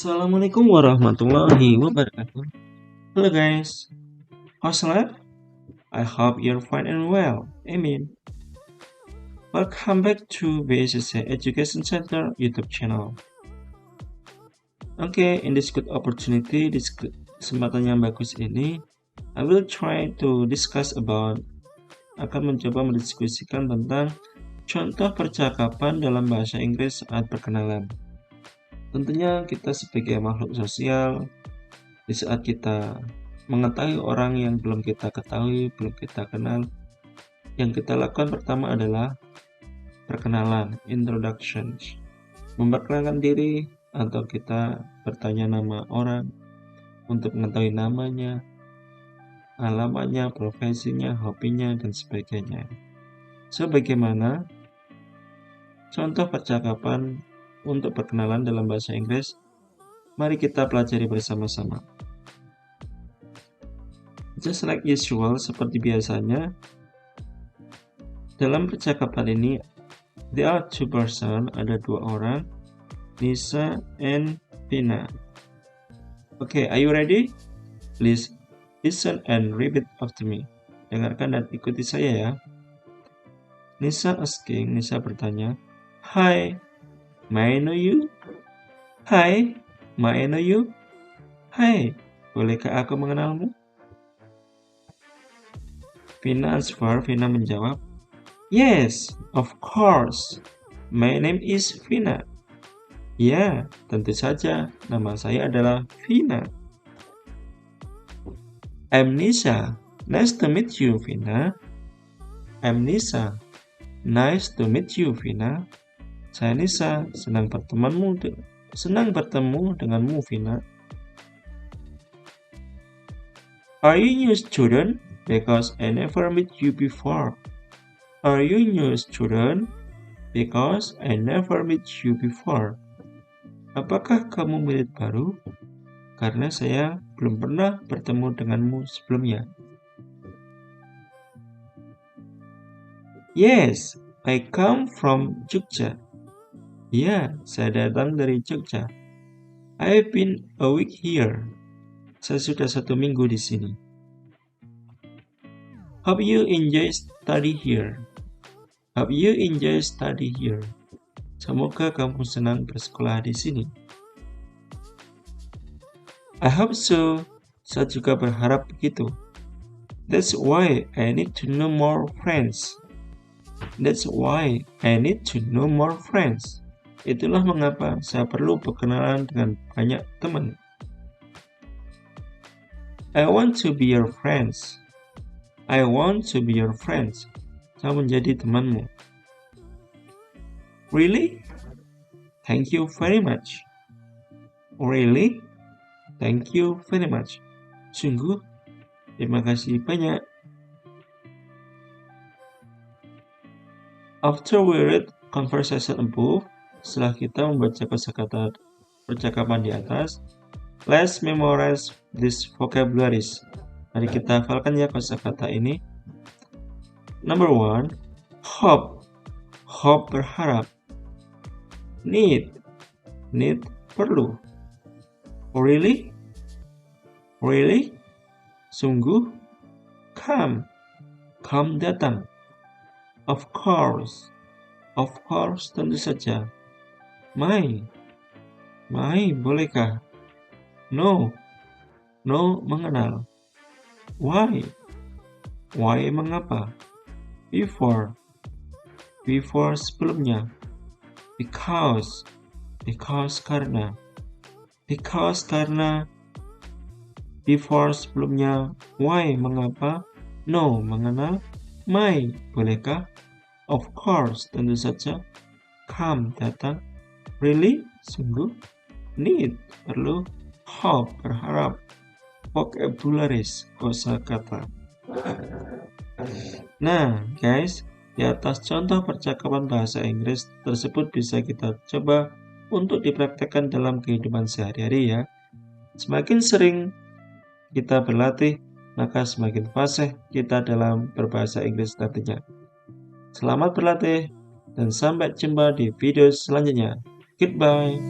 Assalamualaikum warahmatullahi wabarakatuh. Hello guys, how's life? I hope you're fine and well. Amen. Welcome back to BSC Education Center YouTube channel. Okay, in this good opportunity, this kesempatan yang bagus ini, I will try to discuss about, akan mencoba mendiskusikan tentang contoh percakapan dalam bahasa Inggris saat perkenalan. Tentunya kita sebagai makhluk sosial, di saat kita mengetahui orang yang belum kita ketahui, belum kita kenal, yang kita lakukan pertama adalah perkenalan, introduction, memperkenalkan diri, atau kita bertanya nama orang untuk mengetahui namanya, alamatnya, profesinya, hobinya, dan sebagainya. So, bagaimana contoh percakapan untuk perkenalan dalam bahasa Inggris? Mari kita pelajari bersama-sama. Just like usual, seperti biasanya, dalam percakapan ini, there are two person, ada dua orang, Nisa and Vina. Okay, are you ready? Please listen and repeat after me. Dengarkan dan ikuti saya ya. Nisa bertanya, Hi, may I know you? Hi, may I know you? Hai, bolehkah aku mengenalmu? Vina menjawab, Yes, of course. My name is Vina. Ya, tentu saja. Nama saya adalah Vina. I'm Nisa. Nice to meet you, Vina. I'm Nisa. Nice to meet you, Vina. Saya Nisa, senang bertemu denganmu, Vina. Are you new student? Because I never met you before. Are you new student? Because I never met you before. Apakah kamu murid baru? Karena saya belum pernah bertemu denganmu sebelumnya. Yes, I come from Jogja. Ya, saya datang dari Jogja. I've been a week here. Saya sudah 1 minggu di sini. Hope you enjoy study here. Hope you enjoy study here. Semoga kamu senang bersekolah di sini. I hope so. Saya juga berharap begitu. That's why I need to know more friends. That's why I need to know more friends. Itulah mengapa saya perlu berkenalan dengan banyak teman. I want to be your friends. I want to be your friends. Saya menjadi temanmu. Really? Thank you very much. Really? Thank you very much. Sungguh? Terima kasih banyak. After we read conversation above, setelah kita membaca kosakata percakapan di atas, let's memorize these vocabularies. Mari kita hafalkan ya kosakata ini. Number 1, hope. Hope berharap. Need. Need perlu. Really? Really? Sungguh? Come. Come datang. Of course. Of course, tentu saja. May. May, bolehkah? No. No, mengenal. Why? Why, mengapa? Before. Before, sebelumnya. Because. Because, karena. Because, karena. Before, sebelumnya. Why, mengapa? No, mengenal. May, bolehkah? Of course, tentu saja. Come, datang. Really? Sungguh? Need, perlu. Hope, berharap. Vocabularies, kosakata. Nah, guys, di atas contoh percakapan bahasa Inggris tersebut bisa kita coba untuk dipraktekkan dalam kehidupan sehari-hari ya. Semakin sering kita berlatih, maka semakin fasih kita dalam berbahasa Inggris nantinya. Selamat berlatih dan sampai jumpa di video selanjutnya. Goodbye.